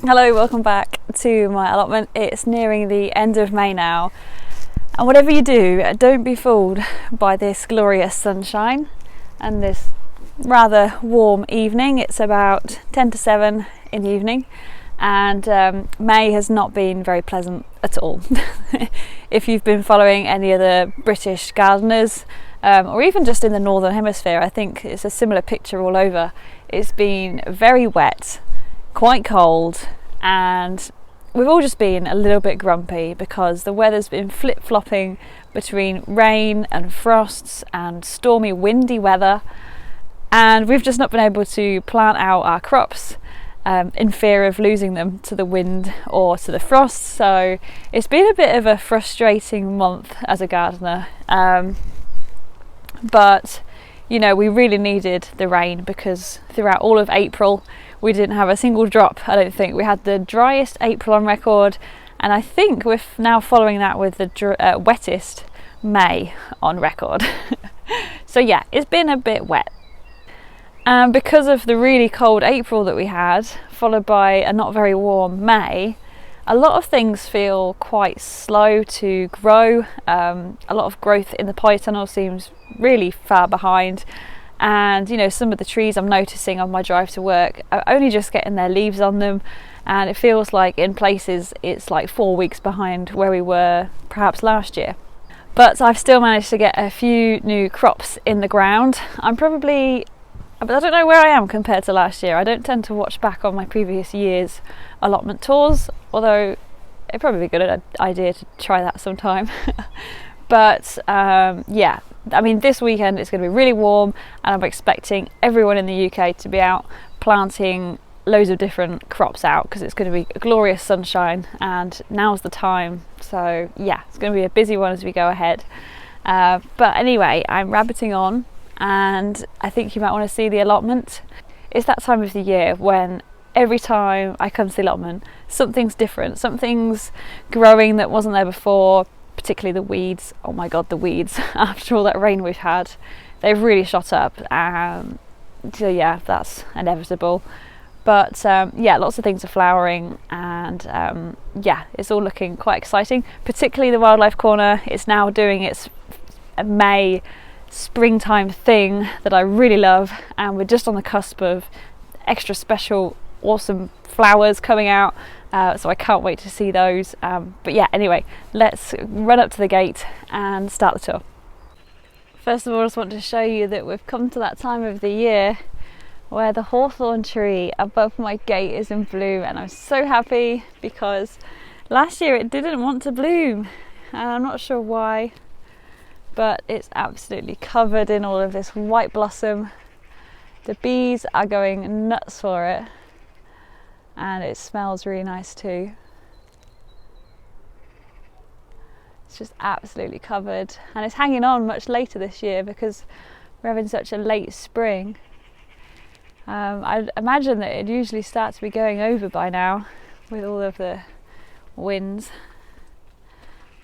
Hello, welcome back to my allotment. It's nearing the end of May now, and whatever you do, don't be fooled by this glorious sunshine and this rather warm evening. It's about 10 to 7 in the evening, and May has not been very pleasant at all. If you've been following any of the British gardeners, or even just in the Northern Hemisphere, I think it's a similar picture all over. It's been very wet, quite cold, and we've all just been a little bit grumpy because the weather's been flip-flopping between rain and frosts and stormy windy weather, and we've just not been able to plant out our crops in fear of losing them to the wind or to the frost. So it's been a bit of a frustrating month as a gardener, but you know, we really needed the rain because throughout all of April we didn't have a single drop. I don't think. We had the driest April on record, and I think we're now following that with the wettest May on record. So yeah, it's been a bit wet. And because of the really cold April that we had, followed by a not very warm May, a lot of things feel quite slow to grow. A lot of growth in the polytunnel seems really far behind, and you know, some of the trees I'm noticing on my drive to work are only just getting their leaves on them, and it feels like in places it's like 4 weeks behind where we were perhaps last year. But I've still managed to get a few new crops in the ground. I don't know where I am compared to last year. I don't tend to watch back on my previous year's allotment tours, although it'd probably be a good idea to try that sometime. But yeah, I mean, this weekend it's going to be really warm, and I'm expecting everyone in the UK to be out planting loads of different crops out because it's going to be glorious sunshine and now's the time. So yeah, it's going to be a busy one as we go ahead. But anyway, I'm rabbiting on, and I think you might want to see the allotment. It's that time of the year when every time I come to the allotment, something's different, something's growing that wasn't there before, particularly the weeds. Oh my god, the weeds. After all that rain we've had, they've really shot up. So yeah, that's inevitable. But yeah, lots of things are flowering, and yeah, it's all looking quite exciting, particularly the wildlife corner. It's now doing its May springtime thing that I really love, and we're just on the cusp of extra special awesome flowers coming out, so I can't wait to see those. But yeah, anyway, let's run up to the gate and start the tour. First of all, I just want to show you that we've come to that time of the year where the Hawthorne tree above my gate is in bloom, and I'm so happy because last year it didn't want to bloom, and I'm not sure why, but it's absolutely covered in all of this white blossom. The bees are going nuts for it, and it smells really nice too. It's just absolutely covered, and it's hanging on much later this year because we're having such a late spring. I'd imagine that it usually starts to be going over by now with all of the winds.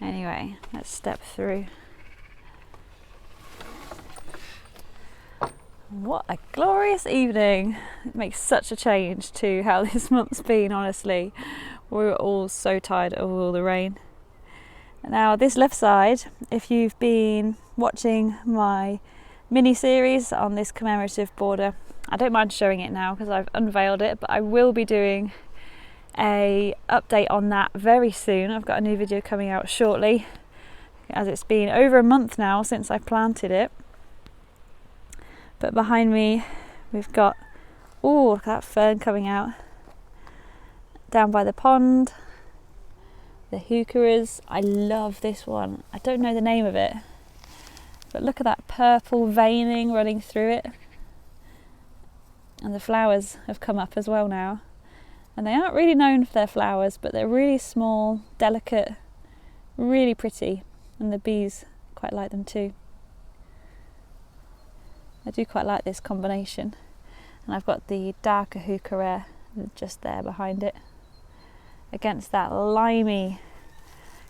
Anyway, let's step through. What a glorious evening. It makes such a change to how this month's been, honestly. We were all so tired of all the rain. Now this left side, if you've been watching my mini-series on this commemorative border, I don't mind showing it now because I've unveiled it, but I will be doing a update on that very soon. I've got a new video coming out shortly, as it's been over a month now since I planted it. But behind me we've got, oh, look at that fern coming out. Down by the pond, the heucheras. I love this one. I don't know the name of it, but look at that purple veining running through it. And the flowers have come up as well now. And they aren't really known for their flowers, but they're really small, delicate, really pretty. And the bees quite like them too. I do quite like this combination. And I've got the darker heuchera just there behind it, against that limey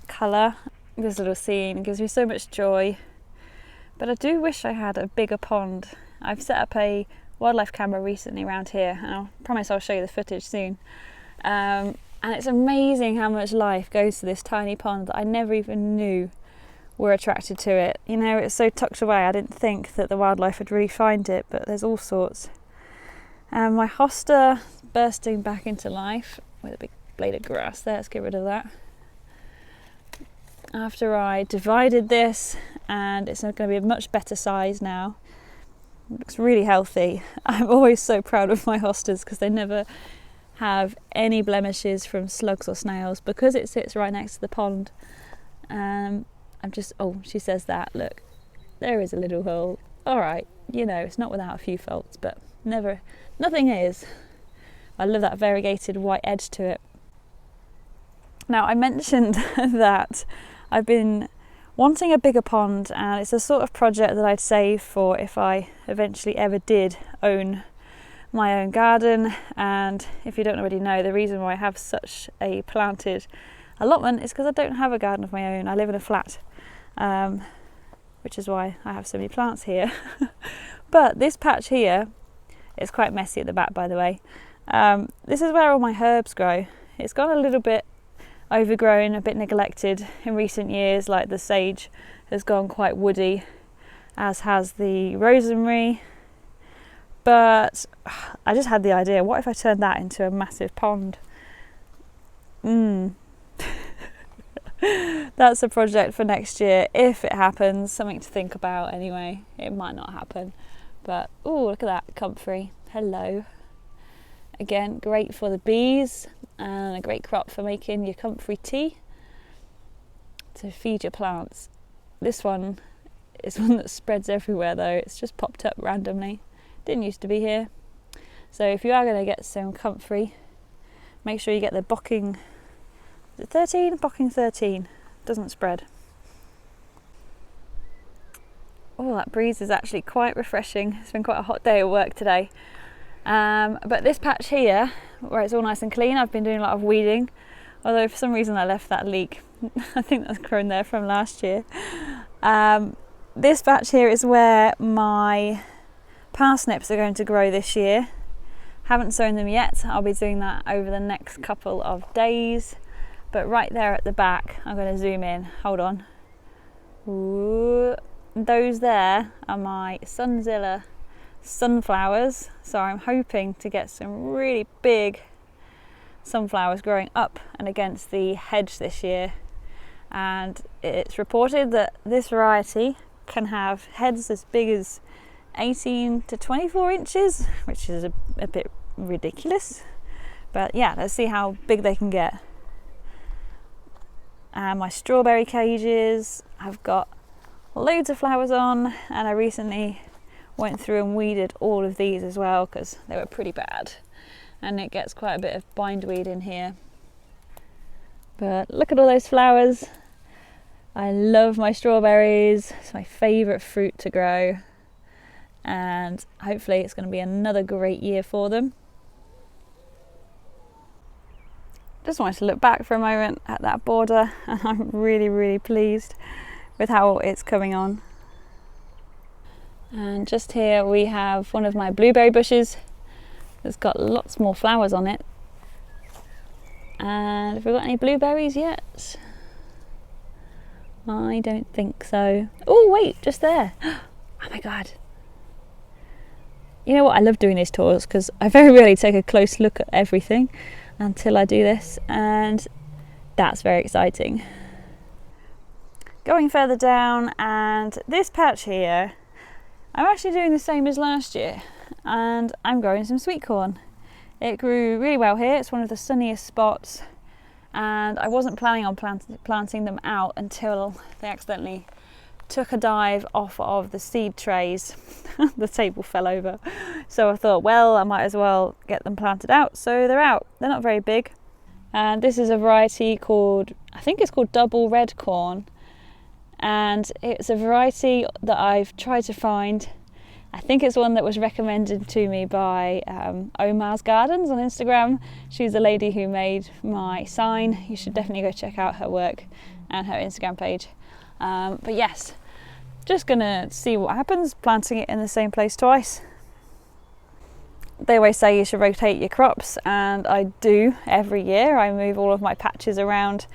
colour. This little scene gives me so much joy. But I do wish I had a bigger pond. I've set up a wildlife camera recently around here, and I promise I'll show you the footage soon. And it's amazing how much life goes to this tiny pond that I never even knew were attracted to it. You know, it's so tucked away, I didn't think that the wildlife would really find it, but there's all sorts. And my hosta bursting back into life with a big blade of grass there. Let's get rid of that. After I divided this, and it's going to be a much better size now. It looks really healthy. I'm always so proud of my hostas because they never have any blemishes from slugs or snails because it sits right next to the pond. I'm just, oh, she says that, look, there is a little hole. All right, you know, it's not without a few faults, but nothing is. I love that variegated white edge to it. Now, I mentioned that I've been wanting a bigger pond, and it's a sort of project that I'd save for if I eventually ever did own my own garden. And if you don't already know, the reason why I have such a planted allotment is because I don't have a garden of my own. I live in a flat, which is why I have so many plants here. But this patch here, it's quite messy at the back, by the way. This is where all my herbs grow. It's got a little bit overgrown, a bit neglected in recent years, like the sage has gone quite woody, as has the rosemary. But I just had the idea, what if I turned that into a massive pond? That's a project for next year, if it happens. Something to think about anyway. It might not happen, but oh, look at that comfrey. Hello. Again, great for the bees and a great crop for making your comfrey tea to feed your plants. This one is one that spreads everywhere though. It's just popped up randomly. Didn't used to be here. So if you are going to get some comfrey, make sure you get the bocking, is it 13? Bocking 13. Doesn't spread. Oh, that breeze is actually quite refreshing. It's been quite a hot day at work today. But this patch here, where it's all nice and clean, I've been doing a lot of weeding, although for some reason I left that leak. I think that's grown there from last year. This patch here is where my parsnips are going to grow this year. Haven't sown them yet. I'll be doing that over the next couple of days. But right there at the back, I'm going to zoom in. Hold on. Ooh, those there are my Sunzilla Sunflowers, so I'm hoping to get some really big sunflowers growing up and against the hedge this year. And it's reported that this variety can have heads as big as 18 to 24 inches, which is a bit ridiculous, but yeah, let's see how big they can get. And my strawberry cages, I've got loads of flowers on, and I recently went through and weeded all of these as well because they were pretty bad, and it gets quite a bit of bindweed in here. But look at all those flowers. I love my strawberries. It's my favourite fruit to grow, and hopefully it's going to be another great year for them. Just wanted to look back for a moment at that border, and I'm really pleased with how it's coming on. And just here we have one of my blueberry bushes that's got lots more flowers on it. And have we got any blueberries yet? I don't think so. Oh wait, just there. Oh my god. You know what, I love doing these tours because I very rarely take a close look at everything until I do this, and that's very exciting. Going further down, and this patch here, I'm actually doing the same as last year, and I'm growing some sweet corn. It grew really well here. It's one of the sunniest spots, and I wasn't planning on planting them out until they accidentally took a dive off of the seed trays. The table fell over, so I thought, well, I might as well get them planted out. So they're out. They're not very big, and this is a variety called, I think it's called double red corn, and it's a variety that I've tried to find. I think it's one that was recommended to me by Omar's Gardens on Instagram. She's the lady who made my sign. You should definitely go check out her work and her Instagram page. But yes, just gonna see what happens planting it in the same place twice. they always say you should rotate your crops, and I do every year. I move all of my patches around,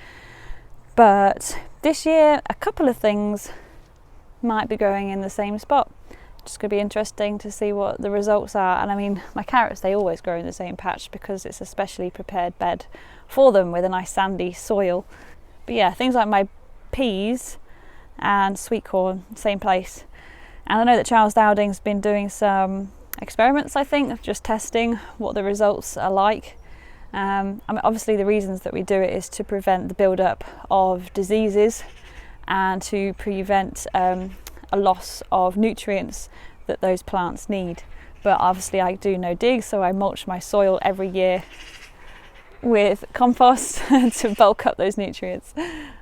but this year a couple of things might be growing in the same spot. Just going to be interesting to see what the results are. And I mean, my carrots, they always grow in the same patch because it's a specially prepared bed for them with a nice sandy soil. But yeah, things like my peas and sweet corn, same place. And I know that Charles Dowding's been doing some experiments, I think, of just testing what the results are like. I mean, obviously the reasons that we do it is to prevent the build-up of diseases and to prevent a loss of nutrients that those plants need. But obviously I do no dig, so I mulch my soil every year with compost to bulk up those nutrients.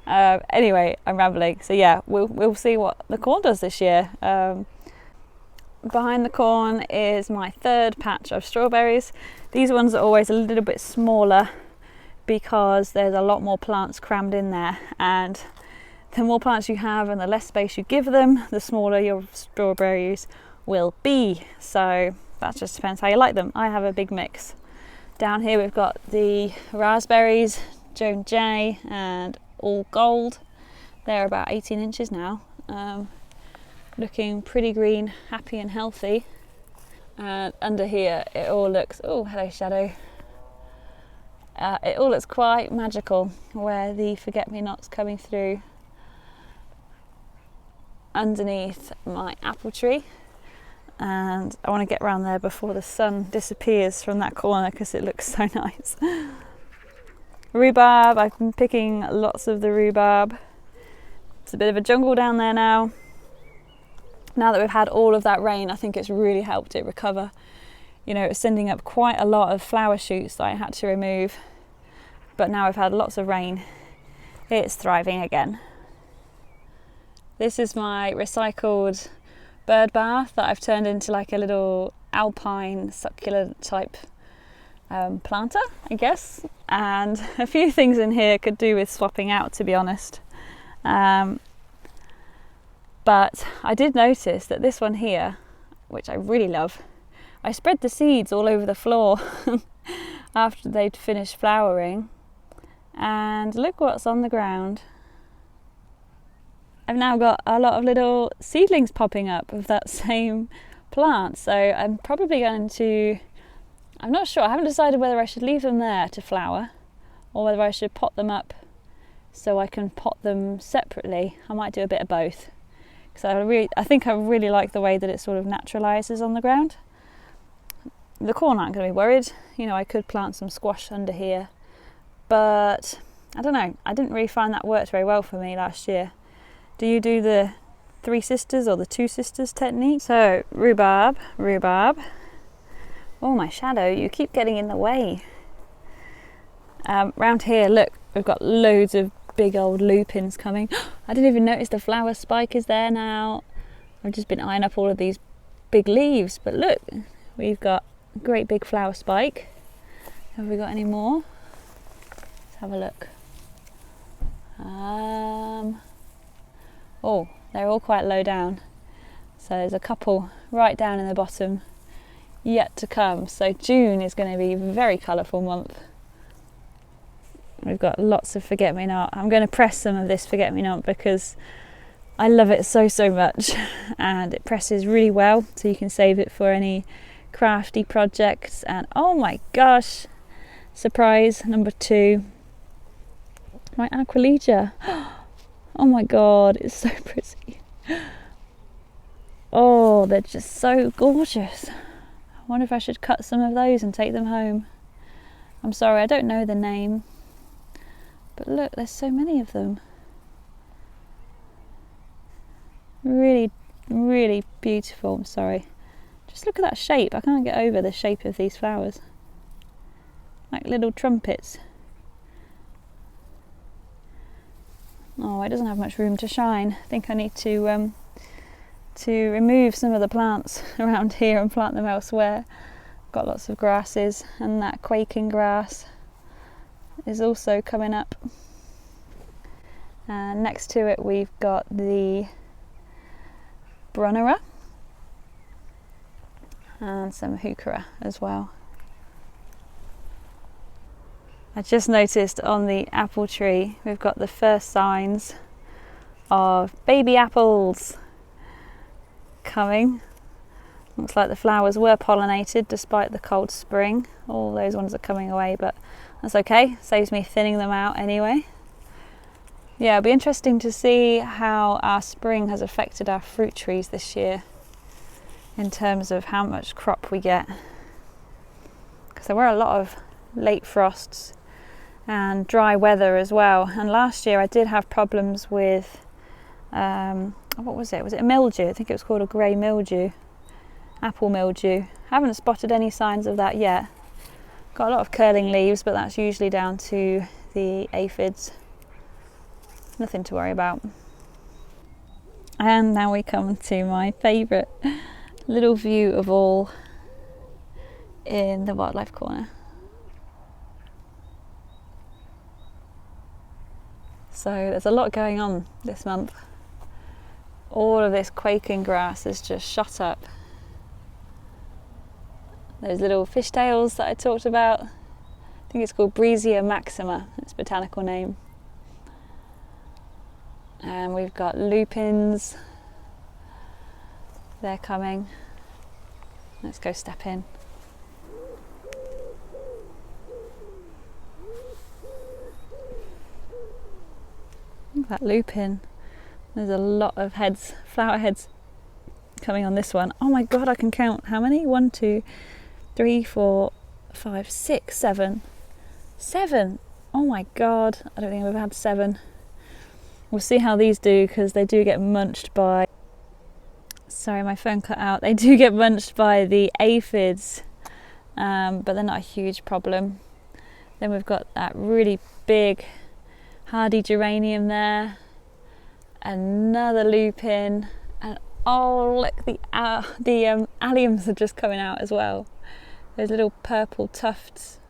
Anyway, I'm rambling. So yeah, we'll see what the corn does this year. Behind the corn is my third patch of strawberries. These ones are always a little bit smaller because there's a lot more plants crammed in there, and the more plants you have and the less space you give them, the smaller your strawberries will be. So that just depends how you like them. I have a big mix. Down here we've got the raspberries, Joan J and All Gold. They're about 18 inches now. Looking pretty green, happy and healthy. And under here it all looks, oh hello Shadow. It all looks quite magical, where the forget-me-nots coming through underneath my apple tree. And I want to get around there before the sun disappears from that corner because it looks so nice. Rhubarb, I've been picking lots of the rhubarb. It's a bit of a jungle down there now. Now that we've had all of that rain, I think it's really helped it recover. You know, it's sending up quite a lot of flower shoots that I had to remove, but now we've had lots of rain, it's thriving again. This is my recycled bird bath that I've turned into like a little alpine succulent type planter, I guess. And a few things in here could do with swapping out, to be honest. But I did notice that this one here, which I really love, I spread the seeds all over the floor after they'd finished flowering, and look what's on the ground. I've now got a lot of little seedlings popping up of that same plant, so I'm probably going to, I'm not sure, I haven't decided whether I should leave them there to flower or whether I should pot them up so I can pot them separately. I might do a bit of both, because I think I really like the way that it sort of naturalises on the ground. The corn aren't going to be worried, you know, I could plant some squash under here, but I don't know, I didn't really find that worked very well for me last year. Do you do the 3 sisters or the 2 sisters technique? So rhubarb. Oh, my Shadow, you keep getting in the way. Round here, look, we've got loads of big old lupins coming. I didn't even notice the flower spike is there now. I've just been eyeing up all of these big leaves, but look, we've got a great big flower spike. Have we got any more? Let's have a look. Oh, they're all quite low down. So there's a couple right down in the bottom yet to come. So June is going to be a very colourful month. We've got lots of forget-me-not. I'm going to press some of this forget-me-not because I love it so much, and it presses really well, so you can save it for any crafty projects. And oh my gosh, surprise number 2, my Aquilegia. Oh my god, it's so pretty. Oh, they're just so gorgeous. I wonder if I should cut some of those and take them home. I'm sorry, I don't know the name, but look, there's so many of them. Really, really beautiful. I'm sorry. Just look at that shape. I can't get over the shape of these flowers. Like little trumpets. Oh, it doesn't have much room to shine. I think I need to remove some of the plants around here and plant them elsewhere. Got lots of grasses, and that quaking grass is also coming up. And next to it we've got the Brunnera. and some heuchera as well. I just noticed on the apple tree we've got the first signs of baby apples coming. Looks like the flowers were pollinated despite the cold spring. All those ones are coming away, but that's okay, saves me thinning them out anyway. Yeah, it'll be interesting to see how our spring has affected our fruit trees this year in terms of how much crop we get, because there were a lot of late frosts and dry weather as well. And last year I did have problems with what was it a mildew? I think it was called a grey mildew, apple mildew. Haven't spotted any signs of that yet. Got a lot of curling leaves, but that's usually down to the aphids. Nothing to worry about. And now we come to my favourite little view of all in the wildlife corner. So there's a lot going on this month. All of this quaking grass has just shot up. Those little fishtails that I talked about, I think it's called Breezia maxima, its botanical name. And we've got lupins, they're coming. Let's go step in. Look at that lupin. There's a lot of heads, flower heads coming on this one. Oh my god, I can count how many? 1, 2, 3, 4, 5, 6, 7. 7! Oh my god, I don't think I've ever had 7. We'll see how these do, because they do get munched by... Sorry, my phone cut out. They do get munched by the aphids, but they're not a huge problem. Then we've got that really big hardy geranium there. Another lupin, and oh look, the alliums are just coming out as well. Those little purple tufts.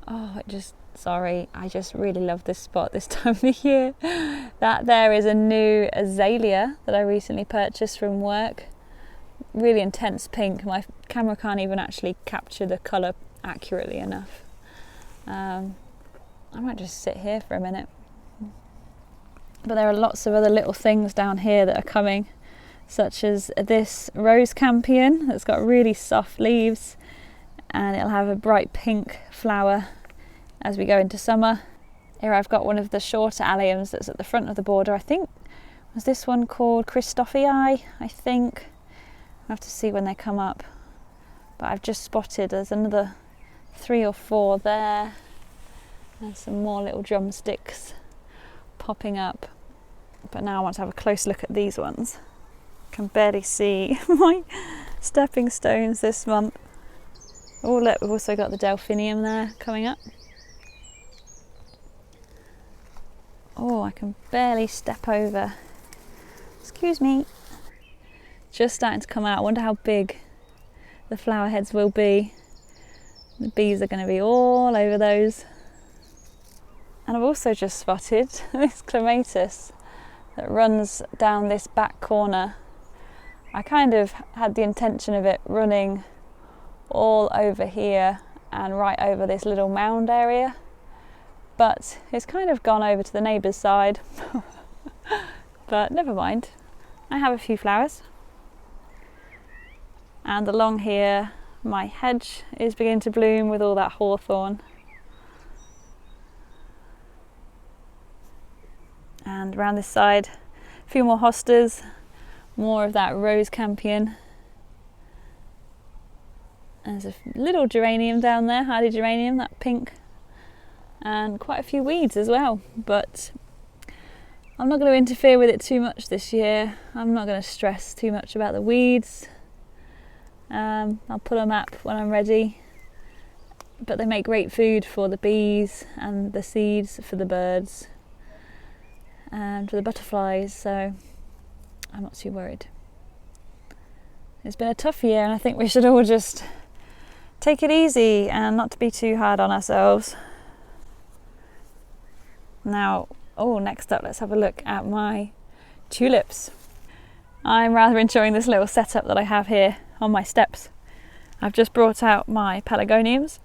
Oh, I just really love this spot this time of the year. That there is a new Azalea that I recently purchased from work. Really intense pink. My camera can't even actually capture the colour accurately enough. I might just sit here for a minute. But there are lots of other little things down here that are coming, such as this rose campion that's got really soft leaves, and it'll have a bright pink flower as we go into summer. Here I've got one of the shorter alliums that's at the front of the border. I think, was this one called Christophii? I think. I'll have to see when they come up. But I've just spotted there's another 3 or 4 there, and some more little drumsticks popping up. But now I want to have a close look at these ones. I can barely see my stepping stones this month. Oh look, we've also got the Delphinium there coming up. Oh, I can barely step over. Excuse me. Just starting to come out. I wonder how big the flower heads will be. The bees are going to be all over those. And I've also just spotted this Clematis that runs down this back corner. I kind of had the intention of it running all over here and right over this little mound area, but it's kind of gone over to the neighbour's side. But never mind, I have a few flowers. And along here my hedge is beginning to bloom with all that hawthorn. And around this side, a few more hostas, more of that rose campion. There's a little geranium down there, hardy geranium, that pink, and quite a few weeds as well. But I'm not going to interfere with it too much this year. I'm not going to stress too much about the weeds. I'll pull them up when I'm ready. But they make great food for the bees and the seeds for the birds and for the butterflies, so I'm not too worried. It's been a tough year, and I think we should all just take it easy and not to be too hard on ourselves. Now, next up, let's have a look at my tulips. I'm rather enjoying this little setup that I have here on my steps. I've just brought out my pelargoniums,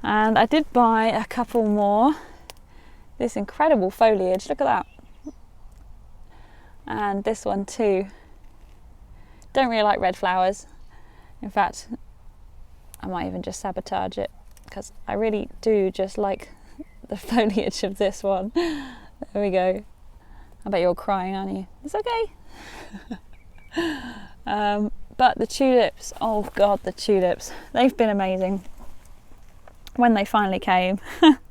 and I did buy a couple more. This incredible foliage, look at that. And this one too. Don't really like red flowers. In fact, I might even just sabotage it, because I really do just like the foliage of this one. There we go. I bet you're crying, aren't you? It's okay. But the tulips, oh god, the tulips, they've been amazing. When they finally came,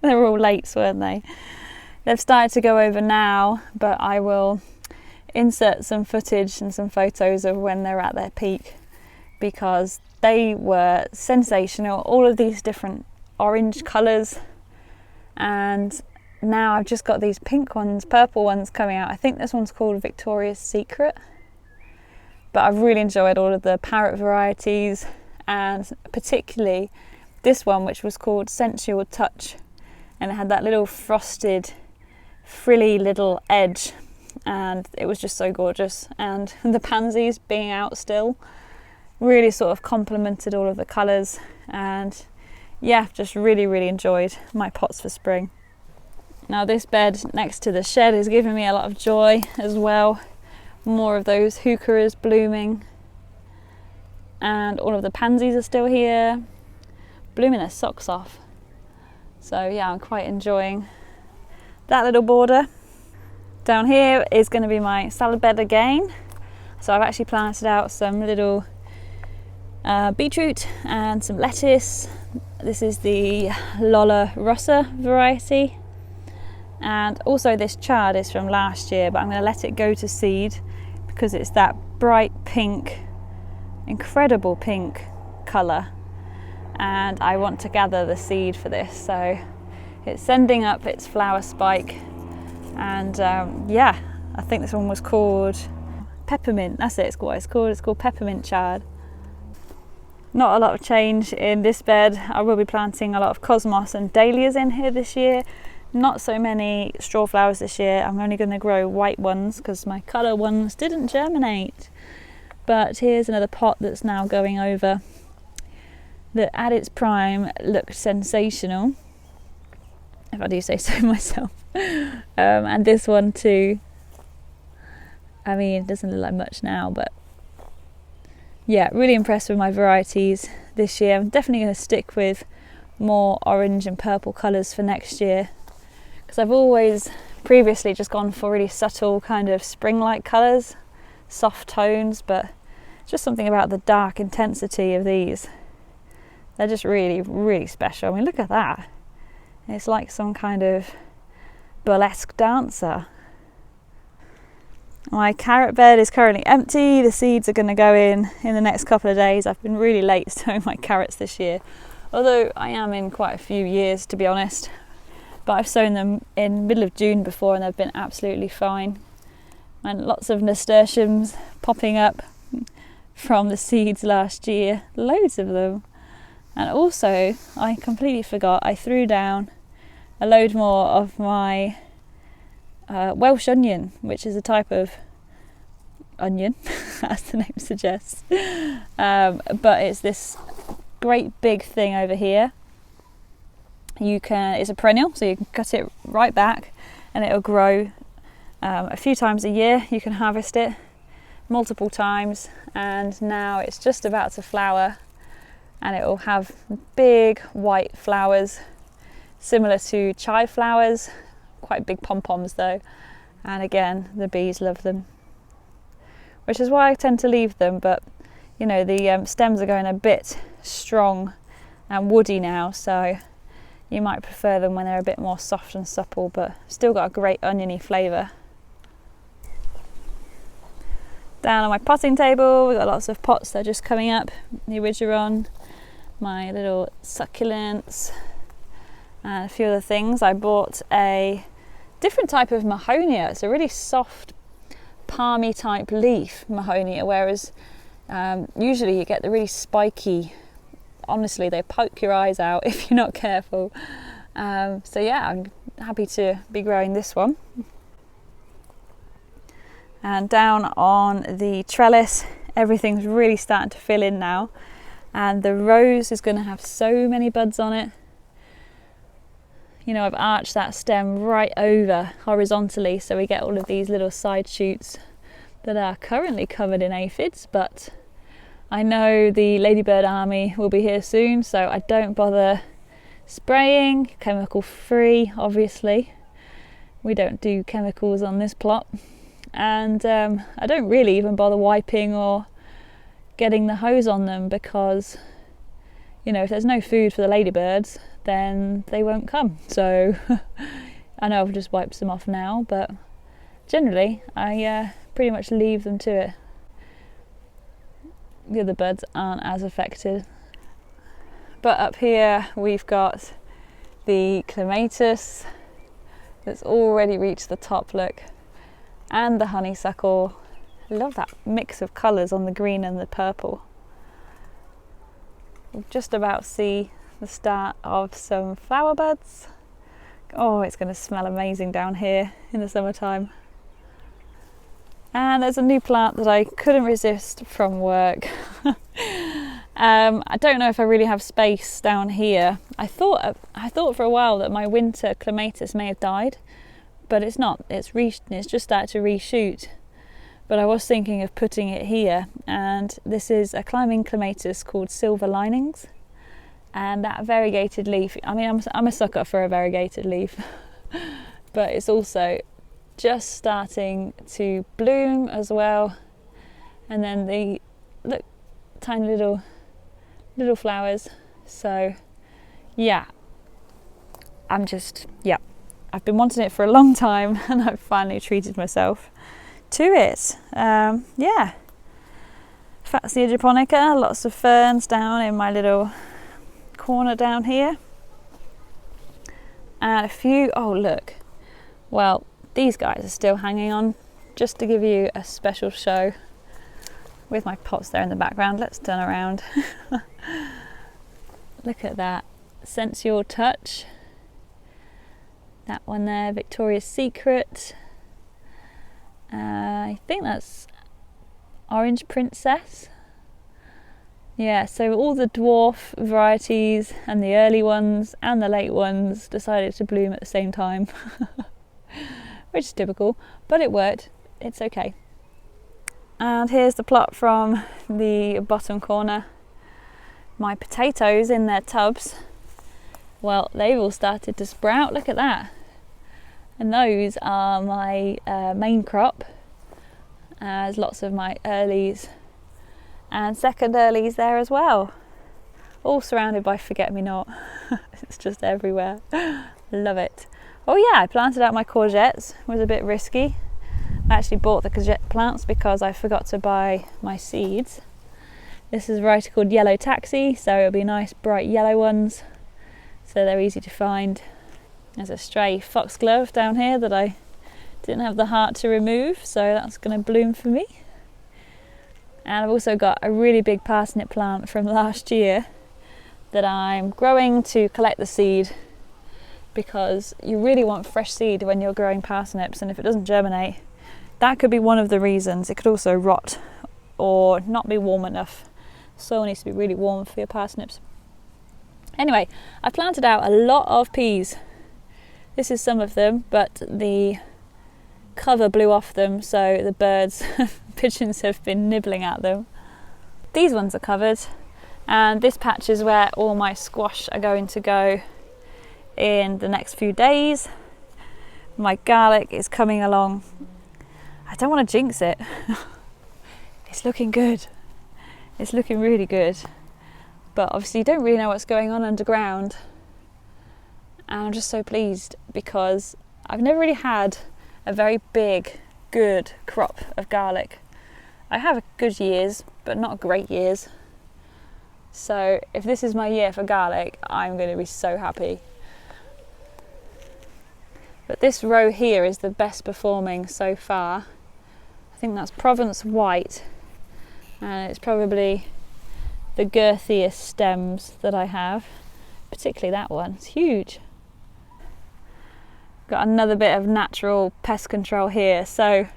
they were all late, weren't they? They've started to go over now, but I will insert some footage and some photos of when they're at their peak, because they were sensational. All of these different orange colours, and now I've just got these pink ones, purple ones coming out. I think this one's called Victoria's Secret, but I've really enjoyed all of the parrot varieties, and particularly this one, which was called Sensual Touch, and it had that little frosted frilly little edge, and it was just so gorgeous. And the pansies being out still really sort of complemented all of the colours, and yeah, just really enjoyed my pots for spring. Now this bed next to the shed is giving me a lot of joy as well. More of those heucheras blooming, and all of the pansies are still here, blooming their socks off. So yeah, I'm quite enjoying that little border. Down here is going to be my salad bed again. So I've actually planted out some little beetroot and some lettuce. This is the Lola Rossa variety, and also this chard is from last year, but I'm going to let it go to seed because it's that bright pink, incredible pink colour, and I want to gather the seed for this. So it's sending up its flower spike, and yeah, I think this one was called peppermint. That's it, it's what it's called. It's called peppermint chard. Not a lot of change in this bed. I will be planting a lot of cosmos and dahlias in here this year. Not so many straw flowers this year. I'm only going to grow white ones because my colour ones didn't germinate. But here's another pot that's now going over, that at its prime looked sensational, if I do say so myself. And this one too. I mean, it doesn't look like much now, but yeah, really impressed with my varieties this year. I'm definitely going to stick with more orange and purple colours for next year, because I've always previously just gone for really subtle kind of spring-like colours, soft tones, but just something about the dark intensity of these. They're just really special. I mean, look at that. It's like some kind of burlesque dancer. My carrot bed is currently empty. The seeds are going to go in the next couple of days. I've been really late sowing my carrots this year, although I am in quite a few years, to be honest. But I've sown them in middle of June before, and they've been absolutely fine. And lots of nasturtiums popping up from the seeds last year, loads of them. And also, I completely forgot, I threw down a load more of my Welsh Onion, which is a type of onion, as the name suggests. But it's this great big thing over here. It's a perennial, so you can cut it right back and it'll grow a few times a year. You can harvest it multiple times, and now it's just about to flower, and it will have big white flowers similar to chive flowers, quite big pom-poms though, and again the bees love them, which is why I tend to leave them. But you know, the stems are going a bit strong and woody now, so you might prefer them when they're a bit more soft and supple, but still got a great oniony flavour. Down on my potting table, we've got lots of pots that are just coming up. The Origeron, my little succulents, and a few other things. I bought a different type of Mahonia. It's a really soft, palmy type leaf Mahonia, whereas usually you get the really spiky, honestly, they poke your eyes out if you're not careful. So yeah, I'm happy to be growing this one. And down on the trellis, everything's really starting to fill in now. And the rose is going to have so many buds on it. You know, I've arched that stem right over horizontally, so we get all of these little side shoots that are currently covered in aphids, but I know the ladybird army will be here soon, so I don't bother spraying. Chemical free, obviously. We don't do chemicals on this plot. And I don't really even bother wiping or getting the hose on them, because, you know, if there's no food for the ladybirds, then they won't come. So I know I've just wiped them off now, but generally I pretty much leave them to it. The other birds aren't as affected. But up here we've got the Clematis that's already reached the top, look, and the honeysuckle. I love that mix of colours on the green and the purple. We'll just about see the start of some flower buds. Oh, it's going to smell amazing down here in the summertime. And there's a new plant that I couldn't resist from work. I don't know if I really have space down here. I thought for a while that my winter Clematis may have died, but it's not. It's just started to reshoot. But I was thinking of putting it here, and this is a climbing Clematis called Silver Linings. And that variegated leaf, I mean, I'm a sucker for a variegated leaf, but it's also just starting to bloom as well. And then the, look, tiny little flowers. So yeah, I've been wanting it for a long time, and I've finally treated myself to it. Yeah, Fatsia japonica, lots of ferns down in my little corner down here, and a few, oh look, well, these guys are still hanging on, just to give you a special show with my pots there in the background. Let's turn around. Look at that, Sensual Touch, that one there, Victoria's Secret, I think that's Orange Princess. Yeah, so all the dwarf varieties and the early ones and the late ones decided to bloom at the same time, which is typical, but it worked. It's okay. And here's the plot from the bottom corner. My potatoes in their tubs, well, they've all started to sprout. Look at that. And those are my main crop. There's lots of my earlies and second earlies there as well, all surrounded by forget-me-not. It's just everywhere. Love it. Oh yeah, I planted out my courgettes. It was a bit risky. I actually bought the courgette plants because I forgot to buy my seeds. This is a variety called Yellow Taxi, so it'll be nice bright yellow ones, so they're easy to find. There's a stray foxglove down here that I didn't have the heart to remove, so that's going to bloom for me. And I've also got a really big parsnip plant from last year that I'm growing to collect the seed, because you really want fresh seed when you're growing parsnips, and if it doesn't germinate, that could be one of the reasons. It could also rot or not be warm enough. Soil needs to be really warm for your parsnips. Anyway, I planted out a lot of peas. This is some of them, but the cover blew off them, so the birds, pigeons, have been nibbling at them. These ones are covered, and this patch is where all my squash are going to go in the next few days. My garlic is coming along. I don't want to jinx it. It's looking good. It's looking really good. But obviously you don't really know what's going on underground. And I'm just so pleased, because I've never really had a very big, good crop of garlic. I have good years, but not great years. So if this is my year for garlic, I'm going to be so happy. But this row here is the best performing so far. I think that's Provence White, and it's probably the girthiest stems that I have, particularly that one. It's huge. Got another bit of natural pest control here. So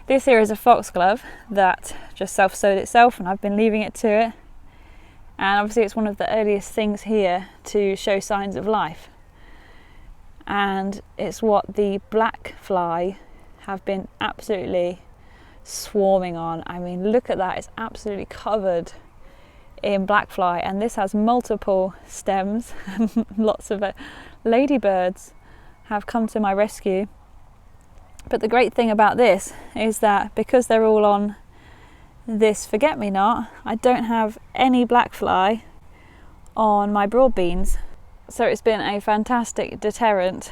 This here is a foxglove that just self-sowed itself, and I've been leaving it to it. And obviously it's one of the earliest things here to show signs of life. And it's what the black fly have been absolutely swarming on. I mean, look at that, it's absolutely covered in black fly, and this has multiple stems. Lots of ladybirds have come to my rescue. But the great thing about this is that because they're all on this forget-me-not, I don't have any black fly on my broad beans. So it's been a fantastic deterrent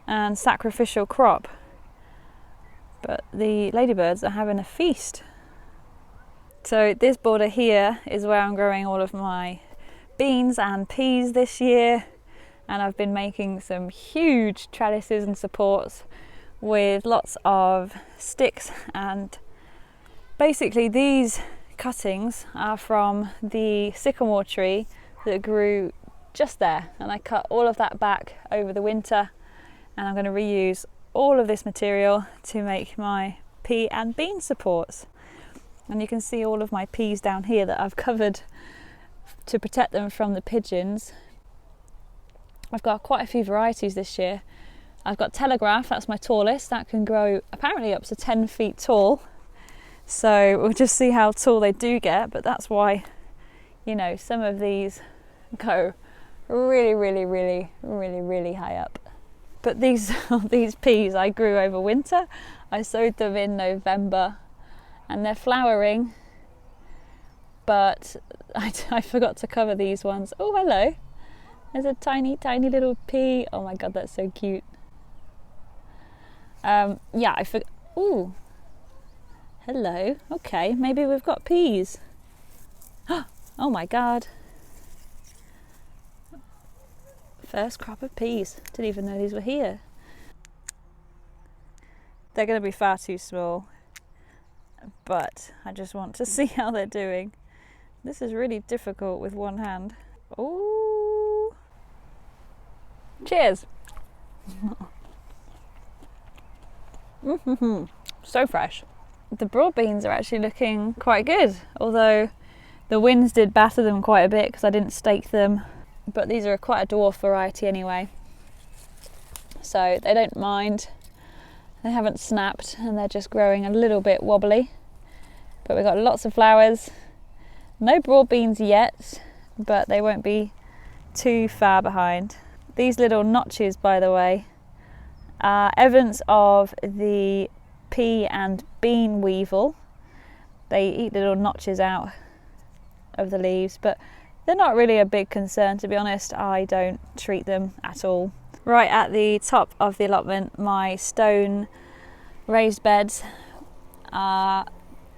and sacrificial crop. But the ladybirds are having a feast. So this border here is where I'm growing all of my beans and peas this year, and I've been making some huge trellises and supports with lots of sticks, and basically these cuttings are from the sycamore tree that grew just there, and I cut all of that back over the winter, and I'm going to reuse all of this material to make my pea and bean supports. And you can see all of my peas down here that I've covered to protect them from the pigeons. I've got quite a few varieties this year. I've got Telegraph, that's my tallest, that can grow apparently up to 10 feet tall. So we'll just see how tall they do get, but that's why, you know, some of these go really high up. But these peas I grew over winter. I sowed them in November and they're flowering, but I forgot to cover these ones. Oh, hello. There's a tiny little pea. Oh my god, that's so cute. Yeah, I forgot. Ooh, hello. Okay, maybe we've got peas. Oh my god. First crop of peas. Didn't even know these were here. They're going to be far too small, but I just want to see how they're doing. This is really difficult with one hand. Ooh. Cheers. So fresh. The broad beans are actually looking quite good, although the winds did batter them quite a bit because I didn't stake them, but these are quite a dwarf variety anyway, so they don't mind. They haven't snapped and they're just growing a little bit wobbly, but we've got lots of flowers. No broad beans yet, but they won't be too far behind. These little notches, by the way, are evidence of the pea and bean weevil. They eat little notches out of the leaves, but they're not really a big concern, to be honest. I don't treat them at all. Right at the top of the allotment, my stone raised beds are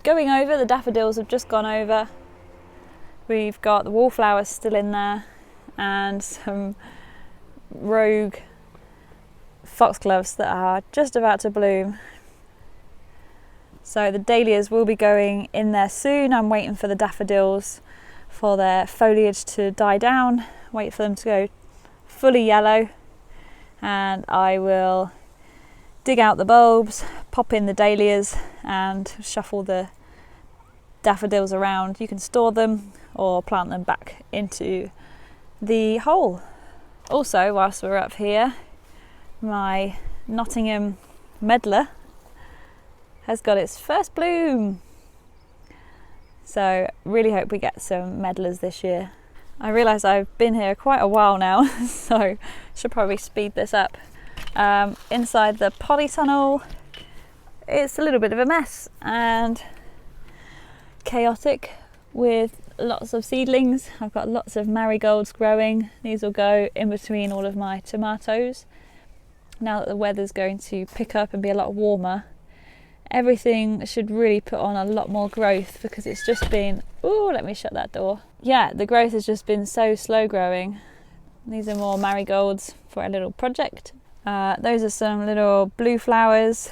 going over. The daffodils have just gone over. We've got the wallflowers still in there and some rogue foxgloves that are just about to bloom. So the dahlias will be going in there soon. I'm waiting for the daffodils for their foliage to die down, wait for them to go fully yellow, and I will dig out the bulbs, pop in the dahlias and shuffle the daffodils around. You can store them or plant them back into the hole. Also, whilst we're up here, my Nottingham medlar has got its first bloom. So really hope we get some medlars this year. I realise I've been here quite a while now, so should probably speed this up. Inside the polytunnel, it's a little bit of a mess and chaotic with lots of seedlings. I've got lots of marigolds growing. These will go in between all of my tomatoes. Now that the weather's going to pick up and be a lot warmer, everything should really put on a lot more growth because it's just been, ooh, let me shut that door. Yeah, the growth has just been so slow growing. These are more marigolds for a little project. Those are some little blue flowers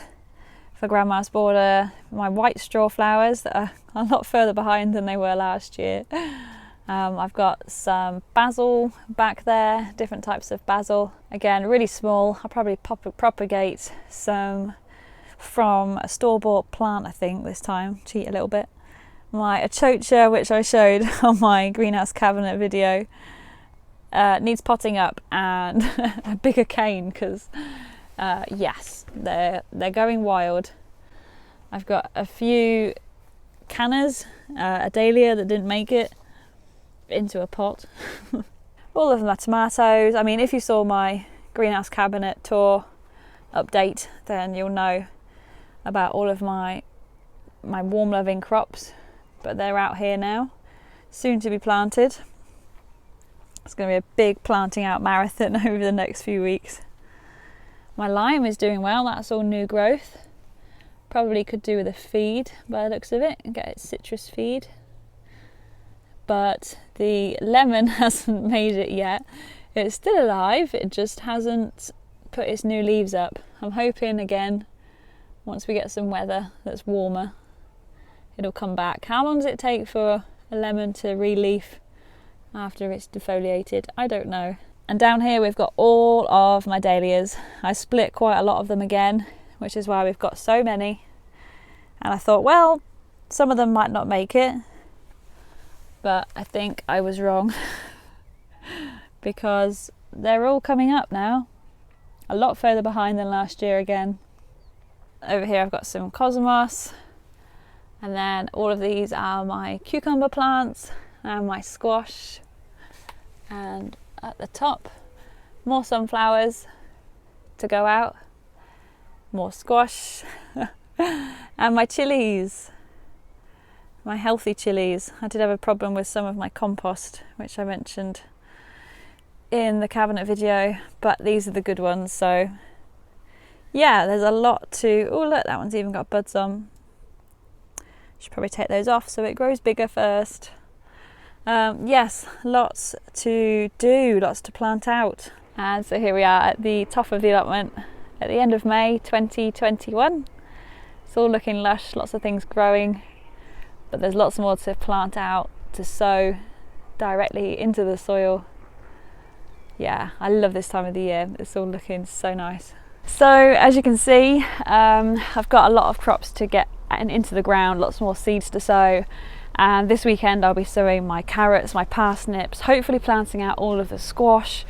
for Grandma's border. My white straw flowers that are a lot further behind than they were last year. I've got some basil back there, different types of basil. Again, really small. I'll probably propagate some from a store-bought plant, I think, this time. Cheat a little bit. My Achocha, which I showed on my greenhouse cabinet video, needs potting up, and a bigger cane, because yes, they're going wild. I've got a few canners, a dahlia that didn't make it into a pot. All of them are tomatoes. I mean, if you saw my greenhouse cabinet tour update, then you'll know about all of my warm loving crops, but they're out here now, soon to be planted. It's going to be a big planting out marathon over the next few weeks. My lime is doing well. That's all new growth. Probably could do with a feed by the looks of it, and get its citrus feed. But the lemon hasn't made it yet. It's still alive, it just hasn't put its new leaves up. I'm hoping again, once we get some weather that's warmer, it'll come back. How long does it take for a lemon to re-leaf after it's defoliated? I don't know. And down here we've got all of my dahlias. I split quite a lot of them again, which is why we've got so many. And I thought, well, some of them might not make it, but I think I was wrong because they're all coming up now, a lot further behind than last year again. Over here I've got some cosmos, and then all of these are my cucumber plants and my squash, and at the top more sunflowers to go out, more squash and my chilies, my healthy chilies. I did have a problem with some of my compost, which I mentioned in the cabinet video, but these are the good ones. So yeah, there's a lot to... Oh look, that one's even got buds on. Should probably take those off so it grows bigger first. Yes, lots to do, lots to plant out. And so here we are at the top of the allotment at the end of May 2021. It's all looking lush, lots of things growing, but there's lots more to plant out, to sow directly into the soil. Yeah, I love this time of the year. It's all looking so nice. So as you can see, I've got a lot of crops to get into the ground, lots more seeds to sow. And this weekend I'll be sowing my carrots, my parsnips, hopefully planting out all of the squash.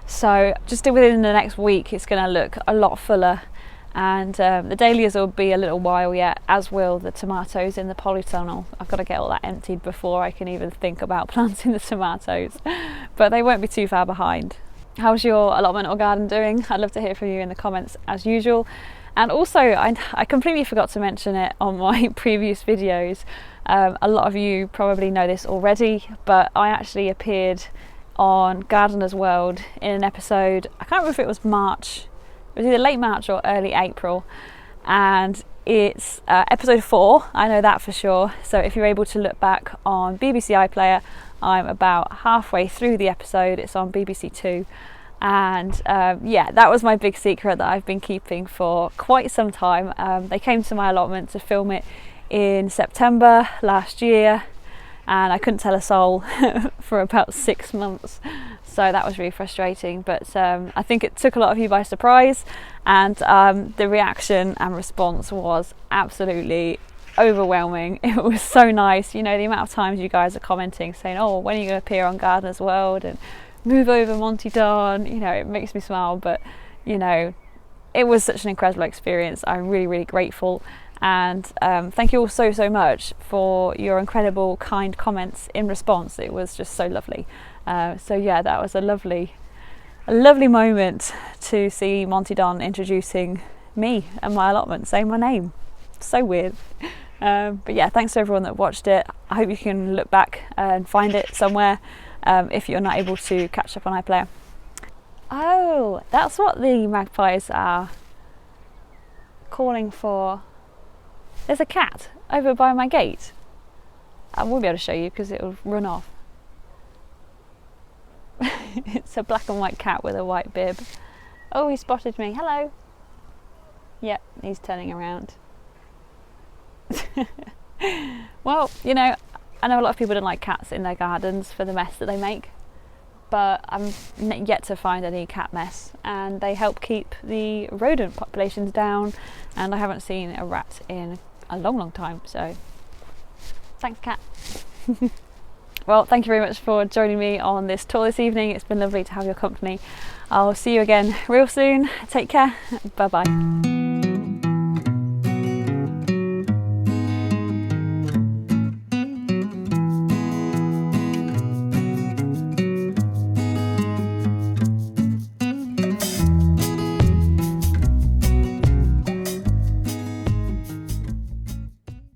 So just within the next week it's going to look a lot fuller, and the dahlias will be a little while yet, as will the tomatoes in the polytunnel. I've got to get all that emptied before I can even think about planting the tomatoes, but they won't be too far behind. How's your allotment or garden doing? I'd love to hear from you in the comments as usual. And also, I completely forgot to mention it on my previous videos. A lot of you probably know this already, but I actually appeared on Gardener's World in an episode, I can't remember if it was March, it was either late March or early April, and it's episode 4, I know that for sure. So if you're able to look back on BBC iPlayer, I'm about halfway through the episode. It's on BBC 2. And yeah, that was my big secret that I've been keeping for quite some time. They came to my allotment to film it in September last year, and I couldn't tell a soul for about 6 months. So that was really frustrating, but I think it took a lot of you by surprise, and the reaction and response was absolutely overwhelming. It was so nice, you know, the amount of times you guys are commenting saying, oh, when are you going to appear on Gardener's World, and move over Monty Don, you know, it makes me smile. But you know, it was such an incredible experience. I'm really, really grateful, and thank you all so much for your incredible kind comments in response. It was just so lovely. So yeah, that was a lovely moment to see Monty Don introducing me and my allotment, saying my name. So weird. But yeah, thanks to everyone that watched it. I hope you can look back and find it somewhere if you're not able to catch up on iPlayer. Oh, that's what the magpies are calling for. There's a cat over by my gate. I won't be able to show you because it'll run off. It's a black and white cat with a white bib. Oh, he spotted me. Hello. Yep, he's turning around. Well, you know, I know a lot of people don't like cats in their gardens for the mess that they make, but I'm yet to find any cat mess, and they help keep the rodent populations down, and I haven't seen a rat in a long time, so thanks, cat. Well, thank you very much for joining me on this tour this evening. It's been lovely to have your company. I'll see you again real soon. Take care. Bye bye.